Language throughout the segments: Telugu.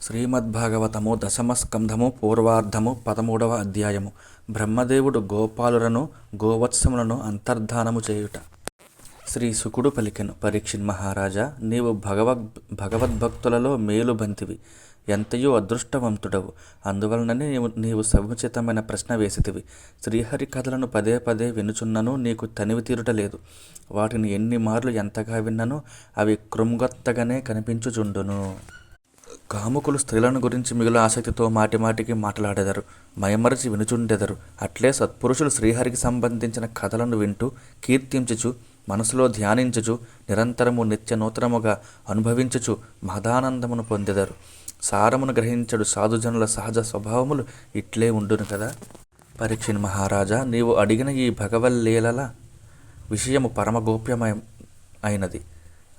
శ్రీమద్భాగవతము దశమస్కంధము పూర్వార్ధము 13వ అధ్యాయము. బ్రహ్మదేవుడు గోపాలులను గోవత్సములను అంతర్ధానము చేయుట. శ్రీ శుకుడు పలికెను, పరీక్షిన్ మహారాజా, నీవు భగవద్భక్తులలో మేలు బంతివి, ఎంతయో అదృష్టవంతుడవు. అందువలననే నీవు సముచితమైన ప్రశ్న వేసితివి. శ్రీహరి కథలను పదే పదే వినుచున్నను నీకు తనివి తీరుటలేదు. వాటిని ఎన్ని మార్లు ఎంతగా విన్నను అవి కృంగొత్తగానే కనిపించుచుండును. కాముకులు స్త్రీలను గురించి మిగుల ఆసక్తితో మాటిమాటికి మాట్లాడెదరు, మయమరచి వినుచుండెదరు. అట్లే సత్పురుషులు శ్రీహరికి సంబంధించిన కథలను వింటూ కీర్తించుచు, మనసులో ధ్యానించుచు, నిరంతరము నిత్య నూతనముగా అనుభవించుచు మహదానందమును పొందెదరు. సారమును గ్రహించడు సాధుజనుల సహజ స్వభావములు ఇట్లే ఉండును కదా. పరీక్షిన్ మహారాజా, నీవు అడిగిన ఈ భగవల్లీలల విషయము పరమగోప్యమైనది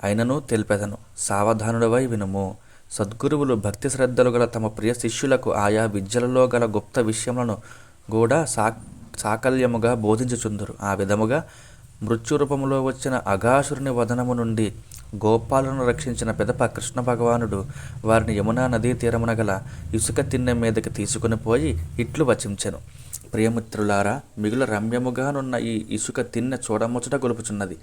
అయినను తెలిపెదను, సావధానుడవై వినుము. సద్గురువులు భక్తి శ్రద్ధలు గల తమ ప్రియ శిష్యులకు ఆయా విద్యలలో గల గుప్త విషయములను కూడా సాకల్యముగా బోధించుచుందురు. ఆ విధముగా మృత్యురూపములో వచ్చిన అఘాసురుని వదనము నుండి గోపాలను రక్షించిన పిదప కృష్ణ భగవానుడు వారిని యమునా నదీ తీరమున గల ఇసుక తిన్నె మీదకి తీసుకుని పోయి ఇట్లు వచించెను. ప్రియమిత్రులారా, మిగుల రమ్యముగానున్న ఈ ఇసుక తిన్నె చూడముచ్చట గొలుపుచున్నది.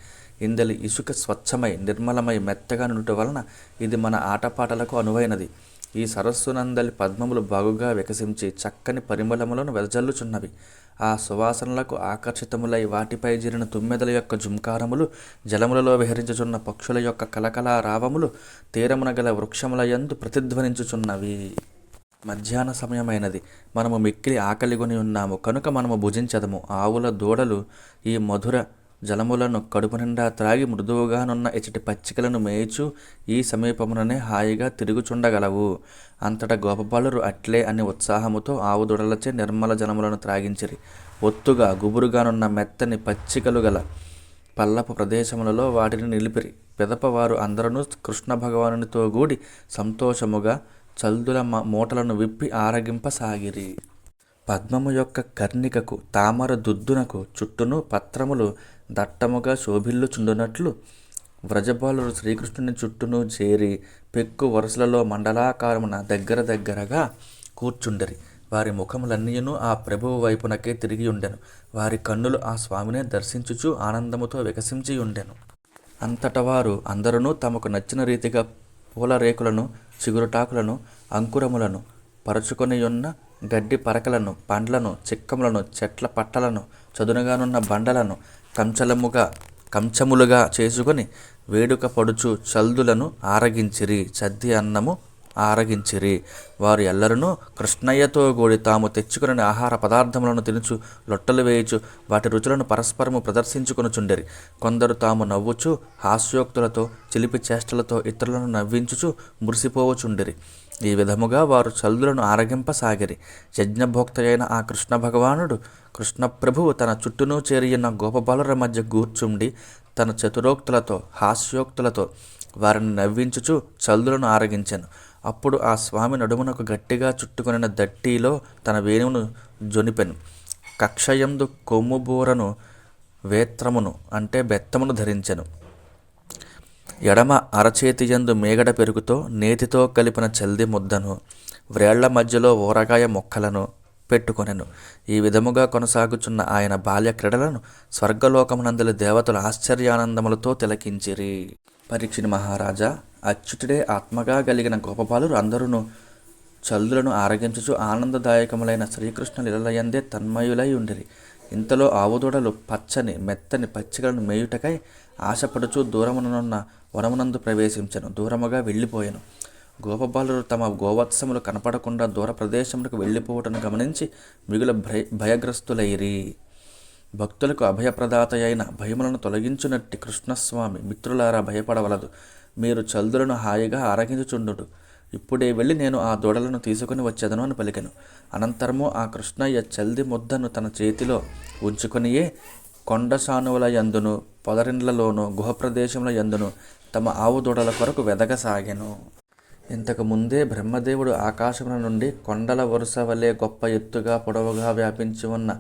ఇందలి ఇసుక స్వచ్ఛమై నిర్మలమై మెత్తగా నుండుట వలన ఇది మన ఆటపాటలకు అనువైనది. ఈ సరస్సునందలి పద్మములు బాగుగా వికసించి చక్కని పరిమళములను వెదజల్లుచున్నవి. ఆ సువాసనలకు ఆకర్షితములై వాటిపై జీరిన తుమ్మెదల యొక్క జుంకారములు, జలములలో విహరించుచున్న పక్షుల యొక్క కలకలా రావములు తీరమున గల వృక్షముల యందు ప్రతిధ్వనించుచున్నవి. మధ్యాహ్న సమయమైనది. మనము మిక్కిలి ఆకలిగొని ఉన్నాము కనుక మనము భుజించదము. ఆవుల దూడలు ఈ మధుర జలములను కడుపు నిండా త్రాగి మృదువుగానున్న ఇచ్చటి పచ్చికలను మేయిచు ఈ సమీపముననే హాయిగా తిరుగుచుండగలవు. అంతటా గోపబాలురు అట్లే అని ఉత్సాహముతో ఆవు దూడలచే నిర్మల జలములను త్రాగించిరి. ఒత్తుగా గుబురుగానున్న మెత్తని పచ్చికలు గల పల్లపు ప్రదేశములలో వాటిని నిలిపిరి. పిదప వారు అందరూ కృష్ణ భగవానునితో గూడి సంతోషముగా చల్దుల మూటలను విప్పి ఆరగింపసాగిరి. పద్మము యొక్క కర్ణికకు తామర దుద్దునకు చుట్టూను పత్రములు దట్టముగా శోభిల్లుచుండునట్లు వ్రజబాలురు శ్రీకృష్ణుని చుట్టూను చేరి పెక్కు వరుసలలో మండలాకారమున దగ్గరగా కూర్చుండరి. వారి ముఖములన్నీయును ఆ ప్రభువు వైపునకే తిరిగి ఉండెను. వారి కన్నులు ఆ స్వామినే దర్శించుచు ఆనందముతో వికసించి ఉండెను. అంతట వారు అందరూ తమకు నచ్చిన రీతిగా పూల రేకులను, చిగురుటాకులను, అంకురములను, పరుచుకొనియున్న గడ్డి పరకలను, పండ్లను, చిక్కములను, చెట్ల పట్టలను, చదునుగానున్న బండలను కంచములుగా చేసుకొని వేడుక పడుచు చల్దులను ఆరగించిరి. చద్ది అన్నము ఆరగించిరి. వారు ఎల్లరూ కృష్ణయ్యతో కూడి తాము తెచ్చుకుని ఆహార పదార్థములను తినుచు లొట్టలు వేయుచు వాటి రుచులను పరస్పరము ప్రదర్శించుకొనుచుండిరి. కొందరు తాము నవ్వుచు హాస్యోక్తులతో చిలిపి చేష్టలతో ఇతరులను నవ్వించుచు మురిసిపోవచుండిరి. ఈ విధముగా వారు చల్దులను ఆరగింపసాగిరి. యజ్ఞభోక్త అయిన ఆ కృష్ణ భగవానుడు కృష్ణప్రభువు తన చుట్టూనూ చేరియున్న గోపబాలుర మధ్య కూర్చుండి తన చతురోక్తులతో హాస్యోక్తులతో వారిని నవ్వించుచు చల్దులను ఆరగించెను. అప్పుడు ఆ స్వామి నడుమునకు గట్టిగా చుట్టుకొనిన దట్టిలో తన వేణువును జొనిపెను. కక్షయందు కొమ్ముబూరను వేత్రమును అంటే బెత్తమును ధరించెను. ఎడమ అరచేతియందు మేగడ పెరుగుతో నేతితో కలిపిన చల్ది ముద్దను, వ్రేళ్ల మధ్యలో ఊరగాయ మొక్కలను పెట్టుకొనెను. ఈ విధముగా కొనసాగుచున్న ఆయన బాల్య క్రీడలను స్వర్గలోకమునందలి దేవతలు ఆశ్చర్యానందములతో తిలకించిరి. పరీక్షిని మహారాజా, అచ్యుతుడే ఆత్మగా కలిగిన గోపబాలురు అందరూ చల్దులను ఆరగించుచు ఆనందదాయకములైన శ్రీకృష్ణ లీలయందే తన్మయులై ఉండిరి. ఇంతలో ఆవుదూడలు పచ్చని మెత్తని పచ్చికలను మేయుటకై ఆశపడుచు దూరమునున్న వనమునందు ప్రవేశించెను. దూరముగా వెళ్ళిపోయాను. గోపబాలురు తమ గోవత్సములు కనపడకుండా దూర ప్రదేశములకు వెళ్ళిపోవటను గమనించి మిగుల భయగ్రస్తులైరి. భక్తులకు అభయప్రదాత అయిన భయములను తొలగించునట్టి కృష్ణస్వామి, మిత్రులారా భయపడవలదు. మీరు చల్దులను హాయిగా ఆరగించుచుండుడు. ఇప్పుడే వెళ్ళి నేను ఆ దూడలను తీసుకుని వచ్చేదను అని పలికెను. అనంతరము ఆ కృష్ణయ్య చల్ది ముద్దను తన చేతిలో ఉంచుకొనియే కొండ సానువుల యందును, పొదరిండ్లలోను, గుహప్రదేశముల యందును తమ ఆవు దూడల కొరకు వెదగసాగెను. ఇంతకు ముందే బ్రహ్మదేవుడు ఆకాశముల నుండి కొండల వరుస వలె గొప్ప ఎత్తుగా పొడవుగా వ్యాపించి ఉన్న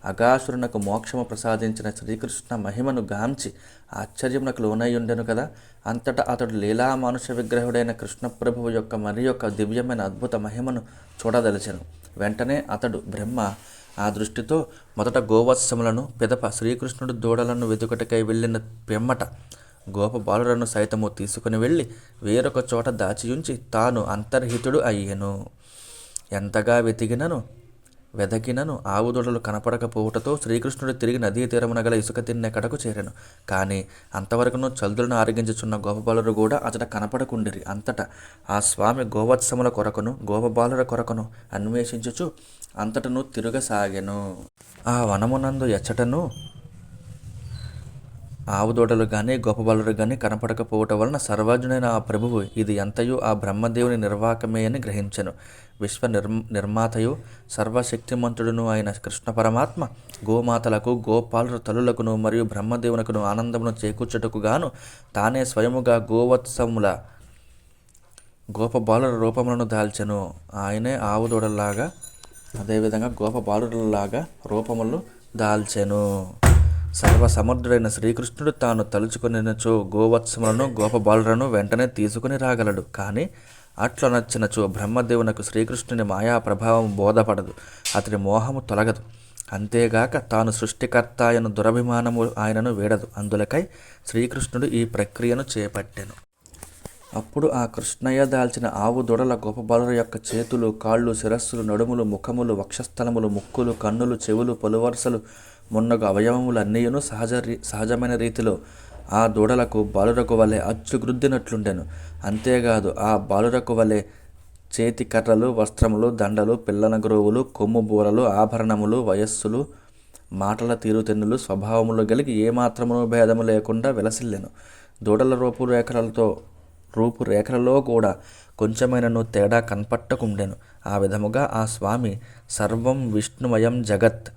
అగాసురునకు మోక్షము ప్రసాదించిన శ్రీకృష్ణ మహిమను గాంచి ఆశ్చర్యమునకు లోనయ్యుండెను కదా. అంతటా అతడు లీలా మానుష విగ్రహుడైన కృష్ణప్రభువు యొక్క మరి యొక్క దివ్యమైన అద్భుత మహిమను చూడదలిచెను. వెంటనే అతడు బ్రహ్మ ఆ దృష్టితో మొదట గోవత్సములను, పిదప శ్రీకృష్ణుడు దూడలను వెతుకటకై వెళ్ళిన పిమ్మట గోపబాలులను సైతము తీసుకుని వెళ్ళి వేరొక చోట దాచియుంచి తాను అంతర్హితుడు అయ్యెను. ఎంతగా వెదకినను ఆవు దూడలు కనపడకపోవుటతో శ్రీకృష్ణుడు తిరిగి నదీ తీరమున గల ఇసుక తిన్నెకడకు చేరెను. కానీ అంతవరకును చల్దులను ఆరగించుచున్న గోపబాలురు కూడా అతడ కనపడకుండిరి. అంతటా ఆ స్వామి గోవత్సముల కొరకును గోపబాలుర కొరకును అన్వేషించుచు అంతటను తిరుగసాగెను. ఆ వనమునందు ఎచ్చటను ఆవు దూడలు గాని గోపబాలురు గాని కనపడకపోవటం వలన సర్వజ్ఞుడైన ఆ ప్రభువు ఇది ఎంతయు ఆ బ్రహ్మదేవుని నిర్వాకమే అని గ్రహించెను. విశ్వ నిర్మాతయు సర్వశక్తిమంతుడును అయిన కృష్ణ పరమాత్మ గోమాతలకు, గోపాలుర తల్లులకును మరియు బ్రహ్మదేవునకును ఆనందమును చేకూర్చుటకు గాను తానే స్వయముగా గోపబాలుర రూపములను దాల్చెను. ఆయనే ఆవు దూడల్లాగా అదేవిధంగా గోపబాలురలాగా రూపములు దాల్చెను. సర్వసమర్థుడైన శ్రీకృష్ణుడు తాను తలుచుకునినచో గోవత్సములను గోపబాలురను వెంటనే తీసుకుని రాగలడు. కానీ అట్లా నచ్చినచో బ్రహ్మదేవునకు శ్రీకృష్ణుని మాయా ప్రభావం బోధపడదు, అతడి మోహము తొలగదు. అంతేగాక తాను సృష్టికర్త అయిన దురభిమానము ఆయనను వీడదు. అందులకై శ్రీకృష్ణుడు ఈ ప్రక్రియను చేపట్టెను. అప్పుడు ఆ కృష్ణయ్య దాల్చిన ఆవు దూడల గోపబాలుర యొక్క చేతులు, కాళ్ళు, శిరస్సులు, నడుములు, ముఖములు, వక్షస్థలములు, ముక్కులు, కన్నులు, చెవులు, పలువరుసలు మున్నగు అవయవములు అన్నీయును సహజమైన రీతిలో ఆ దూడలకు బాలురకు వలె అచ్చుగ్రుద్దినట్లుండెను. అంతేకాదు ఆ బాలురకు వలె చేతి కర్రలు, వస్త్రములు, దండలు, పిల్లన గ్రోవులు, కొమ్ము బూరలు, ఆభరణములు, వయస్సులు, మాటల తీరుతెన్నులు, స్వభావములు కలిగి ఏమాత్రమును భేదము లేకుండా విలసిల్లెను. దూడల రూపురేఖలలో కూడా కొంచెమైనను తేడా కనపట్టకుండెను. ఆ విధముగా ఆ స్వామి సర్వం విష్ణుమయం జగత్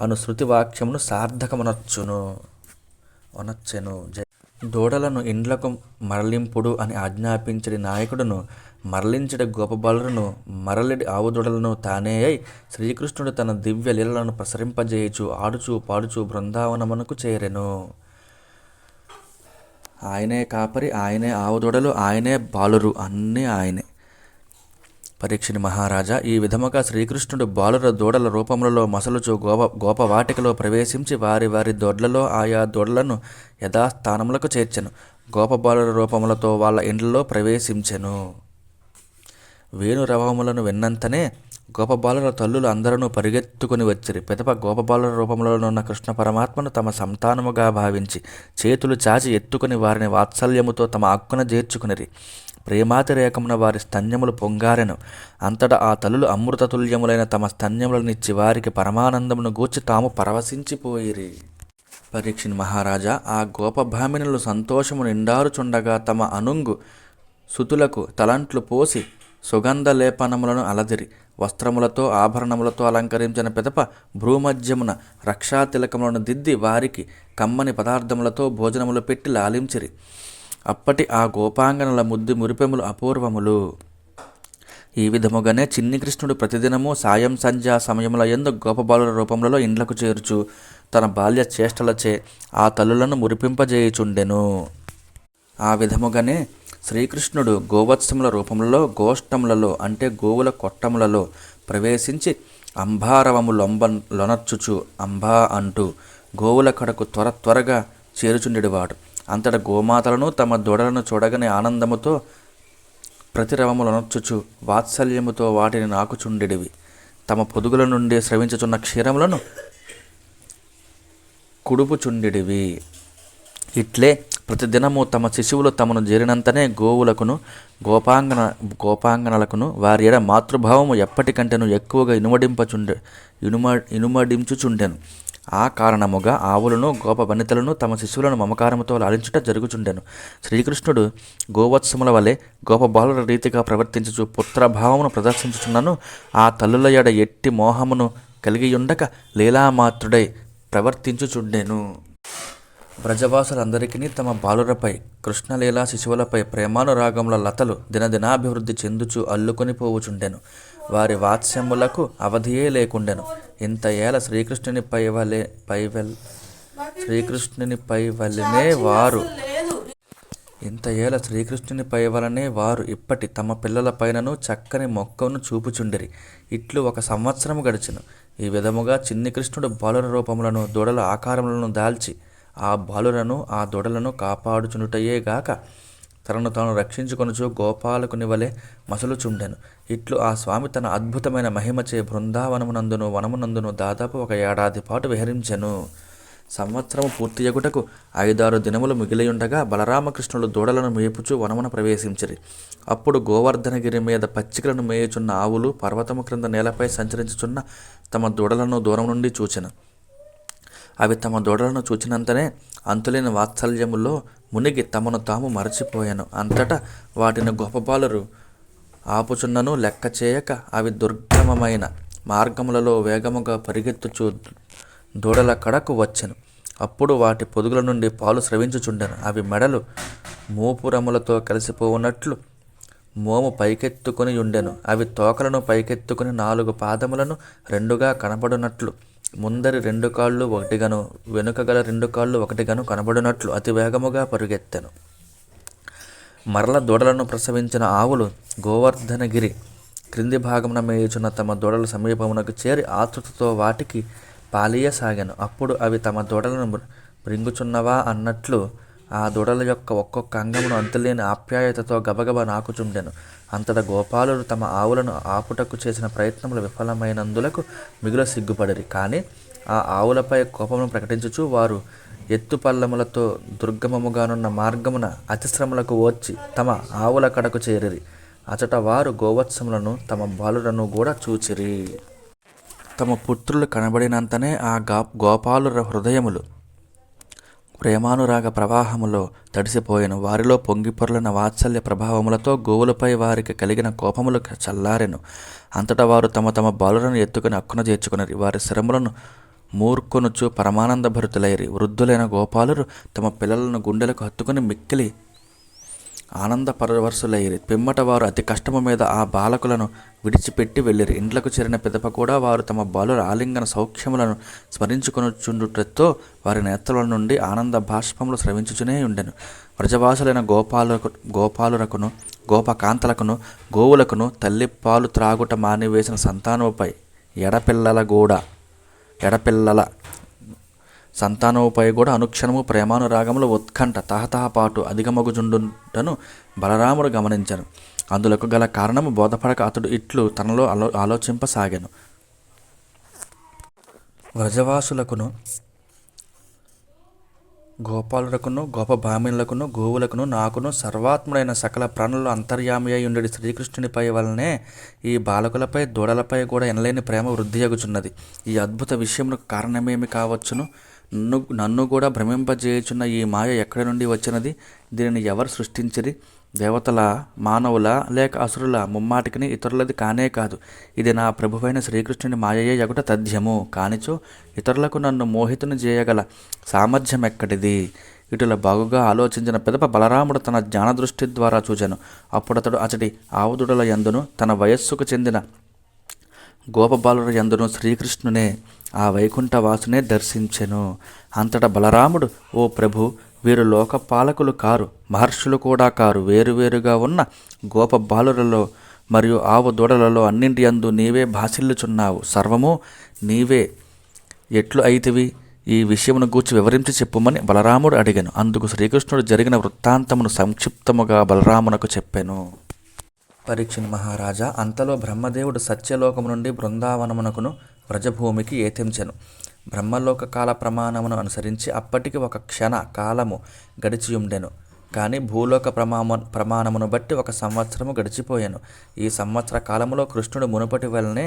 అను శృతి వాక్యమును సార్థకమనొచ్చెను. దూడలను ఇండ్లకు మరలింపుడు అని ఆజ్ఞాపించడి నాయకుడును, మరలించడి గోపబాలురును, మరలిడి ఆవు దూడలను తానే అయి శ్రీకృష్ణుడు తన దివ్య లీలలను ప్రసరింపజేయుచు ఆడుచు పాడుచు బృందావనమునకు చేరెను. ఆయనే కాపరి, ఆయనే ఆవు దూడలు, ఆయనే బాలురు, అన్నీ ఆయనే. పరీక్షిని మహారాజా, ఈ విధముగా శ్రీకృష్ణుడు బాలుర దూడల రూపములలో మసలుచు గోపవాటికలో ప్రవేశించి వారి వారి దొడ్లలో ఆయా దూడలను యథాస్థానములకు చేర్చెను. గోపబాలుర రూపములతో వాళ్ళ ఇండ్లలో ప్రవేశించెను. వేణురవములను విన్నంతనే గోపబాలుర తల్లులు అందరూ పరిగెత్తుకుని వచ్చిరి. పిదప గోపబాలుర రూపములనున్న కృష్ణ పరమాత్మను తమ సంతానముగా భావించి చేతులు చాచి ఎత్తుకుని వారిని వాత్సల్యముతో తమ అక్కున చేర్చుకునిరి. ప్రేమాతిరేకమున వారి స్తన్యములు పొంగారెను. అంతటా ఆ తల్లులు అమృతతుల్యములైన తమ స్తన్యములనిచ్చి వారికి పరమానందమును గూర్చి తాము పరవశించిపోయిరి. పరీక్షిని మహారాజా, ఆ గోపభామినులు సంతోషము నిండారుచుండగా తమ అనుంగు సుతులకు తలంట్లు పోసి సుగంధ లేపనములను అలదిరి. వస్త్రములతో ఆభరణములతో అలంకరించిన పిదప భ్రూమధ్యమున రక్షాతిలకములను దిద్ది వారికి కమ్మని పదార్థములతో భోజనములు పెట్టి లాలించిరి. అప్పటి ఆ గోపాంగనల ముద్దు మురిపెములు అపూర్వములు. ఈ విధముగానే చిన్ని కృష్ణుడు ప్రతిదినము సాయం సంధ్యా సమయముల యందు గోపబాలుర రూపములలో ఇండ్లకు చేర్చు తన బాల్య చేష్టలచే ఆ తల్లులను మురిపింపజేయుచుండెను. ఆ విధముగానే శ్రీకృష్ణుడు గోవత్సముల రూపములలో గోష్టములలో అంటే గోవుల కొట్టములలో ప్రవేశించి అంబారవములొనర్చుచు అంబా అంటూ గోవుల కడకు త్వరగా చేరుచుండెడివాడు. అంతట గోమాతలను తమ దూడలను చూడగని ఆనందముతో ప్రతిరవములనొచ్చుచు వాత్సల్యముతో వాటిని నాకుచుండెడివి. తమ పొదుగుల నుండి స్రవించుచున్న క్షీరములను కుడుపుచుండెడివి. ఇట్లే ప్రతిదినము తమ శిశువులు తమను చేరినంతనే గోవులకును గోపాంగనలకును వారి ఎడ మాతృభావము ఎప్పటికంటేను ఎక్కువగా ఇనుమడించుచుండెను. ఆ కారణముగా ఆవులను గోపవనితలను తమ శిశువులను మమకారముతో లాలించుట జరుగుచుండెను. శ్రీకృష్ణుడు గోవత్సముల వలె గోపబాలుర రీతిగా ప్రవర్తించుచు పుత్రభావమును ప్రదర్శించుచున్నను ఆ తల్లుల ఎడ ఎట్టి మోహమును కలిగియుండక లీలామాత్రుడై ప్రవర్తించుచుండెను. బ్రజవాసులందరికీ తమ బాలురపై కృష్ణలీలా శిశువులపై ప్రేమానురాగముల లతలు దినదినాభివృద్ధి చెందుచు అల్లుకొని పోవుచుండెను. వారి వాత్స్యములకు అవధియే లేకుండెను. ఇంత ఏల శ్రీకృష్ణుని పైవలనే వారు ఇప్పటి తమ పిల్లల పైనను చక్కని మొక్కను చూపుచుండిరి. ఇట్లు 1 సంవత్సరము గడిచెను. ఈ విధముగా చిన్ని కృష్ణుడు బాలుర రూపములను దూడల ఆకారములను దాల్చి ఆ బాలురను ఆ దూడలను కాపాడుచునుటయే గాక తనను తాను రక్షించుకొనుచు గోపాలకుని వలె మసలుచుండెను. ఇట్లు ఆ స్వామి తన అద్భుతమైన మహిమచే బృందావనమునందును వనమునందును దాదాపు 1 ఏడాది పాటు విహరించెను. సంవత్సరము పూర్తియగుటకు 5-6 దినములు మిగిలియుండగా బలరామకృష్ణులు దూడలను మేపుచు వనమున ప్రవేశించిరి. అప్పుడు గోవర్ధనగిరి మీద పచ్చికలను మేయుచున్న ఆవులు పర్వతము క్రింద నేలపై సంచరించుచున్న తమ దూడలను దూరం నుండి చూచెను. అవి తమ దూడలను చూచినంతనే అంతులేని వాత్సల్యములో మునిగి తమను తాము మరచిపోయాను. అంతటా వాటిని గోపబాలురు ఆపుచున్నను లెక్క చేయక అవి దుర్గమమైన మార్గములలో వేగముగా పరిగెత్తుచు దూడల కడకు వచ్చెను. అప్పుడు వాటి పొదుగుల నుండి పాలు స్రవించుచుండెను. అవి మెడలు మూపురములతో కలిసిపోవునట్లు మోము పైకెత్తుకొని ఉండెను. అవి తోకలను పైకెత్తుకుని 4 పాదములను 2గా కనబడునట్లు ముందరి 2 కాళ్ళు 1గాను వెనుక గల 2 కాళ్ళు 1గాను కనబడినట్లు అతి వేగముగా పరుగెత్తెను. మరల దూడలను ప్రసవించిన ఆవులు గోవర్ధనగిరి క్రింది భాగమున మేయుచున్న తమ దూడల సమీపమునకు చేరి ఆతృతతో వాటికి పాలియసాగాను. అప్పుడు అవి తమ దూడలను మృంగుచున్నవా అన్నట్లు ఆ దూడల యొక్క ఒక్కొక్క అంగమును అంతులేని ఆప్యాయతతో గబగబ నాకుచుండెను. అంతటా గోపాలులు తమ ఆవులను ఆపుటకు చేసిన ప్రయత్నములు విఫలమైనందులకు మిగుల సిగ్గుపడిరి. కానీ ఆ ఆవులపై కోపమును ప్రకటించుచు వారు ఎత్తుపల్లములతో దుర్గమముగానున్న మార్గమున అతిశ్రమలకు వచ్చి తమ ఆవుల కడకు చేరిరి. అచట వారు గోవత్సములను తమ బాలులను కూడా చూచిరి. తమ పుత్రులు కనబడినంతనే ఆ గోపాలుర హృదయములు ప్రేమానురాగ ప్రవాహములో తడిసిపోయెను. వారిలో పొంగిపొర్లిన వాత్సల్య ప్రభావములతో గోవులపై వారికి కలిగిన కోపములు చల్లారెను. అంతటా వారు తమ తమ బాలులను ఎత్తుకుని అక్కున చేర్చుకునిరి. వారి శరములను మూర్కొనుచు పరమానంద భరితులైరి. వృద్ధులైన గోపాలురు తమ పిల్లలను గుండెలకు హత్తుకుని మిక్కిలి ఆనంద పరవశులైరి. పిమ్మట వారు అతి కష్టము మీద ఆ బాలకులను విడిచిపెట్టి వెళ్ళిరి. ఇండ్లకు చేరిన పిదప కూడా వారు తమ బాలుర ఆలింగన సౌఖ్యములను స్మరించుకొనుచుండుటతో వారి నేత్రల నుండి ఆనంద బాష్పములు స్రవించుచునే ఉండెను. వ్రజవాసులైన గోపాలురకును గోపకాంతలకును గోవులకును తల్లి పాలు త్రాగుట మానివేసిన సంతానముపై ఎడపిల్లల సంతానముపై కూడా అనుక్షణము ప్రేమానురాగములు ఉత్కంఠ తహతహపాటు అధికమగుచుండుటను బలరాముడు గమనించెను. అందులకు గల కారణము బోధపడక అతడు ఇట్లు తనలో ఆలోచింపసాగాను. వ్రజవాసులకును గోపాలులకును గోపభామినులకును గోవులకును నాకును సర్వాత్ముడైన సకల ప్రాణులు అంతర్యామి అయి ఉండేది శ్రీకృష్ణునిపై వలనే ఈ బాలకులపై దూడలపై కూడా ఎనలేని ప్రేమ వృద్ధియగుచున్నది. ఈ అద్భుత విషయమునకు కారణమేమి కావచ్చును? నన్ను కూడా భ్రమింపజేయుచున్న ఈ మాయ ఎక్కడి నుండి వచ్చినది? దీనిని ఎవరు సృష్టించిరి? దేవతల, మానవుల, లేక అసురుల? ముమ్మాటికిని ఇతరులది కానే కాదు. ఇది నా ప్రభువైన శ్రీకృష్ణుని మాయయే యగుట తథ్యము. కానిచో ఇతరులకు నన్ను మోహితుని చేయగల సామర్థ్యం ఎక్కడిది? ఇటుల బాగుగా ఆలోచించిన పిదప బలరాముడు తన జ్ఞానదృష్టి ద్వారా చూచెను. అప్పుడతడు అచటి ఆవుదుడల యందును తన వయస్సుకు చెందిన గోపబాలుర యందును శ్రీకృష్ణునే ఆ వైకుంఠవాసునే దర్శించెను. అంతటా బలరాముడు, ఓ ప్రభు, వీరు లోకపాలకులు కారు, మహర్షులు కూడా కారు. వేరువేరుగా ఉన్న గోపబాలురలో మరియు ఆవు దూడలలో అన్నింటి యందు నీవే భాసిల్లుచున్నావు. సర్వము నీవే ఎట్లు అయితివి? ఈ విషయమును గూర్చి వివరించి చెప్పుమని బలరాముడు అడిగాను. అందుకు శ్రీకృష్ణుడు జరిగిన వృత్తాంతమును సంక్షిప్తముగా బలరామునకు చెప్పెను. పరీక్షిత్ మహారాజా, అంతలో బ్రహ్మదేవుడు సత్యలోకము నుండి బృందావనమునకును వ్రజభూమికి ఏతించెను. బ్రహ్మలోక కాల ప్రమాణమును అనుసరించి అప్పటికి 1 క్షణ కాలము గడిచియుండెను. కానీ భూలోక ప్రమాణమును బట్టి 1 సంవత్సరము గడిచిపోయాను. ఈ సంవత్సర కాలములో కృష్ణుడు మునుపటి వలనే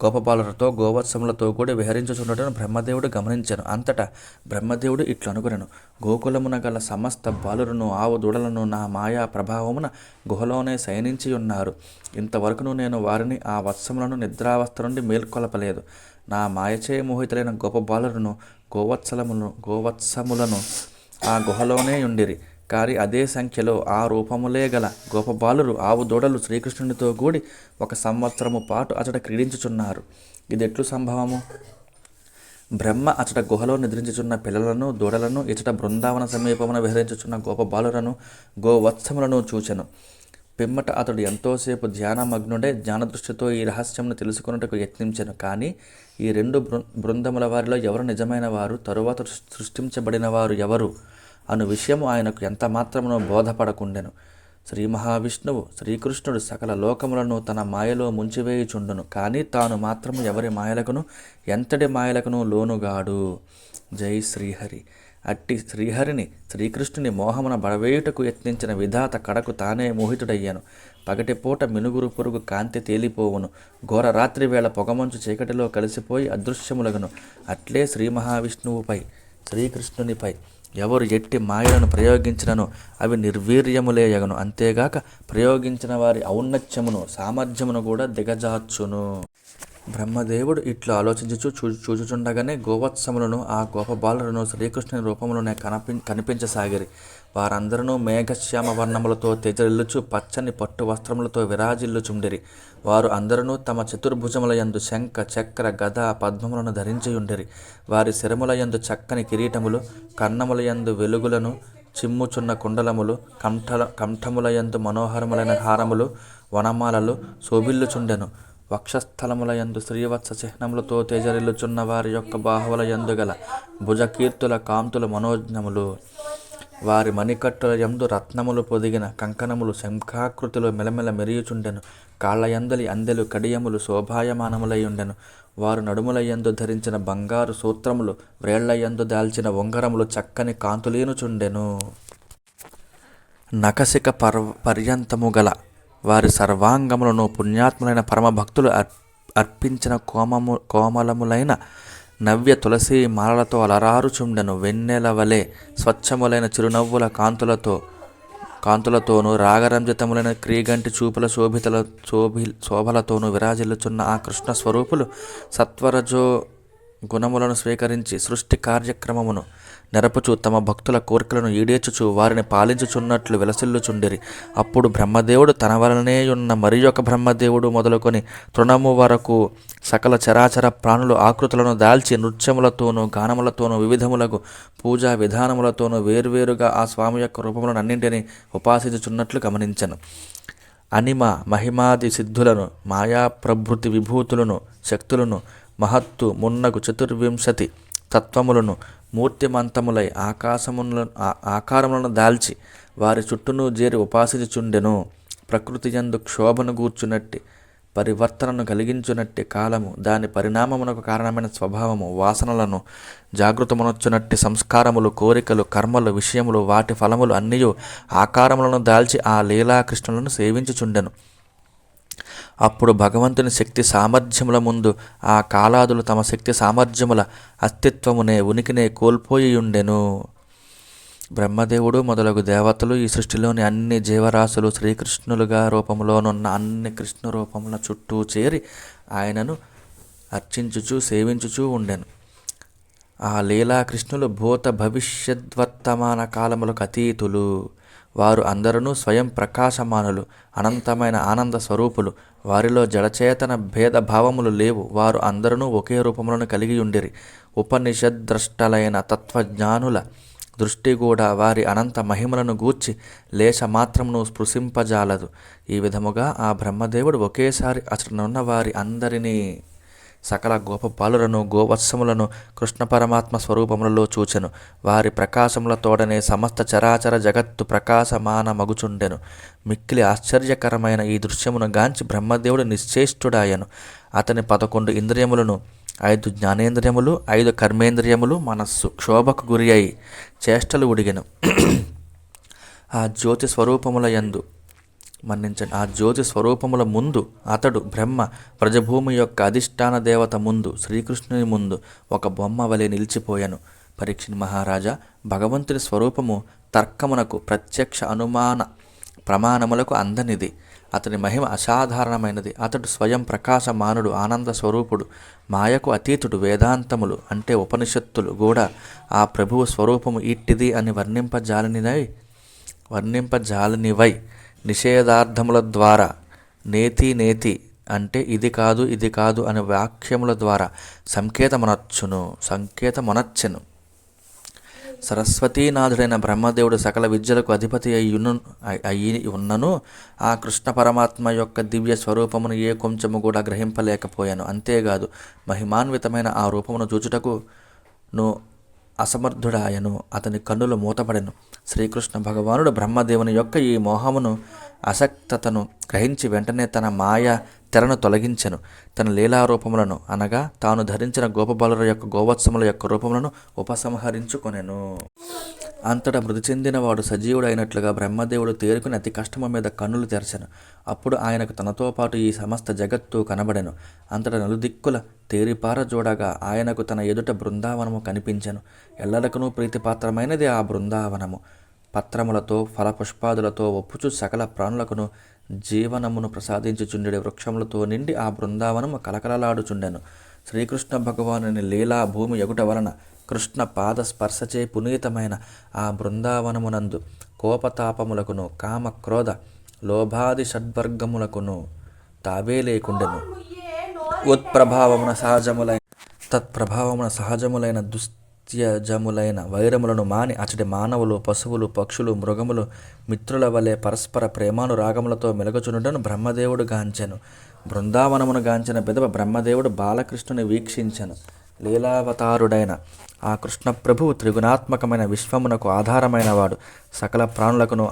గోపబాలులతో గోవత్సములతో కూడా విహరించుచుండటను బ్రహ్మదేవుడు గమనించెను. అంతటా బ్రహ్మదేవుడు ఇట్లనుకొనెను, గోకులమున గల సమస్త బాలులను ఆవు దూడలను నా మాయా ప్రభావమున గుహలోనే శయనించి ఉన్నారు. ఇంతవరకును నేను వారిని ఆ వత్సములను నిద్రావస్థ నుండి మేల్కొలపలేదు. నా మాయచే మోహితులైన గోపబాలులను గోవత్సములను ఆ గుహలోనే ఉండిరి. కాని అదే సంఖ్యలో ఆ రూపములే గల గోపబాలురు ఆవు దూడలు శ్రీకృష్ణునితో కూడి 1 సంవత్సరము పాటు అచట క్రీడించుచున్నారు. ఇదెట్లు సంభవము? బ్రహ్మ అచట గుహలో నిద్రించుచున్న పిల్లలను దూడలను, ఇచట బృందావన సమీపమున విహరించుచున్న గోపబాలురను గోవత్సములను చూచెను. పిమ్మట అతడు ఎంతోసేపు ధ్యానమగ్నుడై జ్ఞానదృష్టితో ఈ రహస్యమును తెలుసుకొనుటకు యత్నించెను. కానీ ఈ 2 బృందముల వారిలో ఎవరు నిజమైన వారు, తరువాత సృష్టించబడిన వారు ఎవరు అను విషయము ఆయనకు ఎంత మాత్రమునో బోధపడకుండెను. శ్రీ మహావిష్ణువు శ్రీకృష్ణుడు సకల లోకములను తన మాయలో ముంచివేయుచుండును. కానీ తాను మాత్రము ఎవరి మాయలకును ఎంతటి మాయలకును లోనుగాడు. జై శ్రీహరి. అట్టి శ్రీహరిని శ్రీకృష్ణుని మోహమున బడవేయుటకు యత్నించిన విధాత కడకు తానే మోహితుడయ్యాను. పగటిపూట మినుగురు పురుగు కాంతి తేలిపోవును. ఘోర రాత్రి వేళ పొగమంచు చీకటిలో కలిసిపోయి అదృశ్యములగును. అట్లే శ్రీ మహావిష్ణువుపై శ్రీకృష్ణునిపై ఎవరు ఎట్టి మాయలను ప్రయోగించినను అవి నిర్వీర్యములేయగను. అంతేగాక ప్రయోగించిన వారి ఔన్నత్యమును సామర్థ్యమును కూడా దిగజార్చును. బ్రహ్మదేవుడు ఇట్లు ఆలోచించుచు చూచుచుండగానే గోవత్సములను ఆ గోపబాలులను శ్రీకృష్ణుని రూపములోనే కనిపించసాగిరి. వారందరూ మేఘశ్యామ వర్ణములతో తేజరిల్లుచు పచ్చని పట్టు వస్త్రములతో విరాజిల్లుచుండిరి. వారు అందరూ తమ చతుర్భుజములయందు శంఖ చక్ర గద పద్మములను ధరించియుండిరి. వారి శిరములయందు చక్కని కిరీటములు, కన్నములయందు వెలుగులను చిమ్ముచున్న కుండలములు, కంఠములయందు మనోహరములైన హారములు, వనమాలలు శోభిల్లుచుండెను. వక్షస్థలములయందు శ్రీవత్స చిహ్నములతో తేజరిల్లుచున్న వారి యొక్క బాహువులయందు గల భుజకీర్తుల కాంతుల మనోజ్ఞములు. వారి మణికట్టుల యందు రత్నములు పొదిగిన కంకణములు శంఖాకృతిలో మెలమెల మెరియుచుండెను. కాళ్ళయందలి అందెలు కడియములు శోభాయమానములయ్యుండెను. వారు నడుములయందు ధరించిన బంగారు సూత్రములు, వ్రేళ్లయందు దాల్చిన ఉంగరములు చక్కని కాంతులీనుచుండెను. నఖశిఖ పర్యంతము గల వారి సర్వాంగములను పుణ్యాత్ములైన పరమభక్తులు అర్పించిన కోమలములైన నవ్య తులసి మాలలతో అలరారుచుండెను. వెన్నెల వలె స్వచ్ఛములైన చిరునవ్వుల కాంతులతోనూ రాగరంజితములైన క్రీగంటి చూపుల శోభలతోనూ విరాజిల్లుచున్న ఆ కృష్ణ స్వరూపులు సత్వరజో గుణములను స్వీకరించి సృష్టి కార్యక్రమమును నెరపుచు తమ భక్తుల కోరికలను ఈడేర్చుచు వారిని పాలించుచున్నట్లు విలసిల్లుచుండిరి. అప్పుడు బ్రహ్మదేవుడు తన వలనేయున్న మరి ఒక బ్రహ్మదేవుడు మొదలుకొని తృణము వరకు సకల చరాచర ప్రాణులు ఆకృతులను దాల్చి నృత్యములతోనూ గానములతోనూ వివిధములకు పూజా విధానములతోనూ వేర్వేరుగా ఆ స్వామి యొక్క రూపములను అన్నింటినీ ఉపాసించుచున్నట్లు గమనించెను. అనిమ మహిమాది సిద్ధులను, మాయా ప్రభృతి విభూతులను, శక్తులను, మహత్తు మున్నగు 24 తత్వములను మూర్తిమంతములై ఆకారములను దాల్చి వారి చుట్టూను చేరి ఉపాసించుచుండెను. ప్రకృతి యందు క్షోభను గూర్చునట్టి, పరివర్తనను కలిగించునట్టి కాలము, దాని పరిణామమునకు కారణమైన స్వభావము, వాసనలను జాగృతమునొచ్చునట్టి సంస్కారములు, కోరికలు, కర్మలు, విషయములు, వాటి ఫలములు అన్నియు ఆకారములను దాల్చి ఆ లీలాకృష్ణులను సేవించుచుండెను. అప్పుడు భగవంతుని శక్తి సామర్థ్యముల ముందు ఆ కాలాదులు తమ శక్తి సామర్థ్యముల అస్తిత్వమునే ఉనికినే కోల్పోయియుండెను. బ్రహ్మదేవుడు మొదలగు దేవతలు ఈ సృష్టిలోని అన్ని జీవరాశులు శ్రీకృష్ణులుగా రూపంలోనున్న అన్ని కృష్ణ రూపముల చుట్టూ చేరి ఆయనను అర్చించుచు సేవించుచూ ఉండెను. ఆ లీలాకృష్ణులు భూత భవిష్యద్వర్తమాన కాలములకు అతీతులు. వారు అందరూ స్వయం ప్రకాశమానులు, అనంతమైన ఆనంద స్వరూపులు. వారిలో జడచేతన భేదభావములు లేవు. వారు అందరూ ఒకే రూపములను కలిగి ఉండిరి. ఉపనిషద్ద్రష్టలైన తత్వజ్ఞానుల దృష్టి కూడా వారి అనంత మహిమలను గూర్చి లేశమాత్రమును స్పృశింపజాలదు. ఈ విధముగా ఆ బ్రహ్మదేవుడు ఒకేసారి అచటనున్న వారి అందరినీ, సకల గోపబాలులను గోవత్సములను కృష్ణ పరమాత్మ స్వరూపములలో చూచెను. వారి ప్రకాశములతోడనే సమస్త చరాచర జగత్తు ప్రకాశమానమగుచుండెను. మిక్కిలి ఆశ్చర్యకరమైన ఈ దృశ్యమును గాంచి బ్రహ్మదేవుడు నిశ్చేష్టుడాయను. అతని 11 ఇంద్రియములను, 5 జ్ఞానేంద్రియములు, 5 కర్మేంద్రియములు, మనస్సు క్షోభకు గురి అయి చేష్టలు ఉడిగెను. ఆ జ్యోతి స్వరూపముల ముందు అతడు బ్రహ్మ ప్రజభూమి యొక్క అధిష్టాన దేవత ముందు, శ్రీకృష్ణుని ముందు ఒక బొమ్మ వలె నిలిచిపోయాను. పరీక్షిత్ మహారాజా, భగవంతుని స్వరూపము తర్కమునకు, ప్రత్యక్ష అనుమాన ప్రమాణములకు అందనిది. అతని మహిమ అసాధారణమైనది. అతడు స్వయం ప్రకాశమానుడు, ఆనంద స్వరూపుడు, మాయకు అతీతుడు. వేదాంతములు అంటే ఉపనిషత్తులు కూడా ఆ ప్రభువు స్వరూపము ఇట్టిది అని వర్ణింపజాలనివై నిషేధార్థముల ద్వారా నేతి నేతి అంటే ఇది కాదు ఇది కాదు అనే వాక్యముల ద్వారా సంకేతమొనర్చెను. సరస్వతీనాథుడైన బ్రహ్మదేవుడు సకల విద్యలకు అధిపతి అయి ఉన్నను ఆ కృష్ణ పరమాత్మ యొక్క దివ్య స్వరూపమును ఏ కొంచెము కూడా గ్రహింపలేకపోయాను. అంతేకాదు మహిమాన్వితమైన ఆ రూపమును చూచుటకును అసమర్థుడాయను. అతని కన్నులు మూతపడెను. శ్రీకృష్ణ భగవానుడు బ్రహ్మదేవుని యొక్క ఈ మోహమును అసక్తతను గ్రహించి వెంటనే తన మాయ తెరను తొలగించెను. తన లీలారూపములను అనగా తాను ధరించిన గోపబాలుర యొక్క గోవత్సముల యొక్క రూపములను ఉపసంహరించుకొనెను. అంతటా మృతి చెందిన వాడు సజీవుడైనట్లుగా బ్రహ్మదేవుడు తేరుకుని అతి కష్టము మీద కన్నులు తెరచెను. అప్పుడు ఆయనకు తనతో పాటు ఈ సమస్త జగత్తు కనబడెను. అంతటా నలుదిక్కుల తేరిపార చూడగా ఆయనకు తన ఎదుట బృందావనము కనిపించెను. ఎల్లరకును ప్రీతిపాత్రమైనది ఆ బృందావనము. పత్రములతో ఫలపుష్పాదులతో ఒప్పుచు సకల ప్రాణులకును జీవనమును ప్రసాదించుచుండెడి వృక్షములతో నిండి ఆ బృందావనము కలకలలాడుచుండెను. శ్రీకృష్ణ భగవానుని లీలా భూమి ఎగుట వలన కృష్ణ పాద స్పర్శచే పునీతమైన ఆ బృందావనమునందు కోపతాపములకును కామ క్రోధ లోభాది షడ్వర్గములకును తావే లేకుండెను. తత్ప్రభావమున సహజములైన దుస్త్యజములైన వైరములను మాని అచటి మానవులు, పశువులు, పక్షులు, మృగములు మిత్రుల వలె పరస్పర ప్రేమానురాగములతో మెలగుచునుటను బ్రహ్మదేవుడు గాంచెను. బృందావనమును గాంచిన పిదప బ్రహ్మదేవుడు బాలకృష్ణుని వీక్షించెను. లీలావతారుడైన ఆ కృష్ణ ప్రభువు త్రిగుణాత్మకమైన విశ్వమునకు ఆధారమైనవాడు, సకల ప్రాణులకును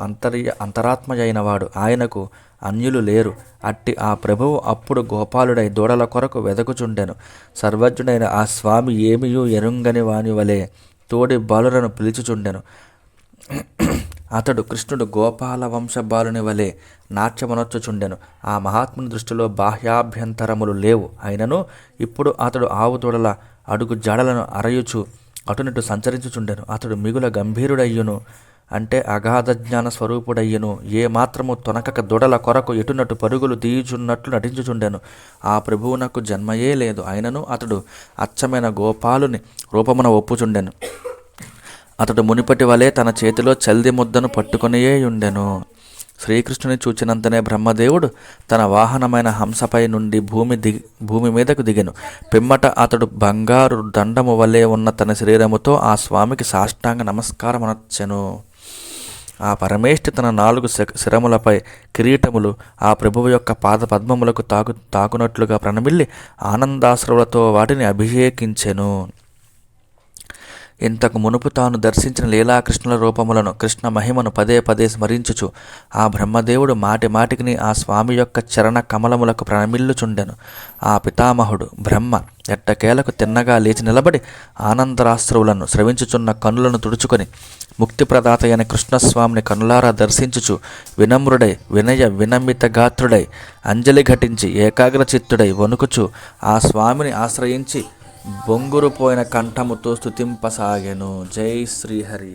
అంతరాత్మయైనవాడు. ఆయనకు అన్యులు లేరు. అట్టి ఆ ప్రభువు అప్పుడు గోపాలుడై దూడల కొరకు వెదకుచుండెను. సర్వజ్ఞుడైన ఆ స్వామి ఏమియూ ఎరుంగని వాని వలె తోడి బాలురను పిలుచుచుండెను. అతడు కృష్ణుడు గోపాల వంశ బాలుని వలె నాట్యమునర్చుచుండెను. ఆ మహాత్ముని దృష్టిలో బాహ్యాభ్యంతరములు లేవు. అయినను ఇప్పుడు అతడు ఆవు దూడల అడుగు జాడలను అరయుచు అటునిటు సంచరించుచుండెను. అతడు మిగుల గంభీరుడయ్యును అంటే అగాధ జ్ఞాన స్వరూపుడయ్యను. ఏ మాత్రము తొనకక దొడల కొరకు ఎటునట్టు పరుగులు తీయుచున్నట్లు నటించుచుండెను. ఆ ప్రభువునకు జన్మయే లేదు. అయినను అతడు అచ్చమైన గోపాలుని రూపమున ఒప్పుచుండెను. అతడు మునిపటి వలె తన చేతిలో చల్ది ముద్దను పట్టుకొనియే ఉండెను. శ్రీకృష్ణుని చూచినంతనే బ్రహ్మదేవుడు తన వాహనమైన హంసపై నుండి భూమి మీదకు దిగెను. పిమ్మట అతడు బంగారు దండము వలె ఉన్న తన శరీరముతో ఆ స్వామికి సాష్టాంగ నమస్కారమనర్చెను. ఆ పరమేష్ఠి తన 4 శిరములపై కిరీటములు ఆ ప్రభువు యొక్క పాద పద్మములకు తాకునట్లుగా ప్రణమిల్లి ఆనందాశ్రువులతో వాటిని అభిషేకించెను. ఇంతకు మునుపు తాను దర్శించిన లీలాకృష్ణుల రూపములను, కృష్ణ మహిమను పదే పదే స్మరించుచు ఆ బ్రహ్మదేవుడు మాటి మాటికిని ఆ స్వామి యొక్క చరణ కమలములకు ప్రణమిల్లుచుండెను. ఆ పితామహుడు బ్రహ్మ ఎట్టకేలకు తిన్నగా లేచి నిలబడి ఆనందరాశ్రువులను స్రవించుచున్న కన్నులను తుడుచుకొని ముక్తిప్రదాత అయిన కృష్ణస్వామిని కనులారా దర్శించుచు వినమ్రుడై వినమిత గాత్రుడై అంజలి ఘటించి ఏకాగ్రచిత్తుడై వణుకుచు ఆ స్వామిని ఆశ్రయించి బొంగురుపోయిన కంఠముతో స్తుతింపసాగెను. జై శ్రీహరి.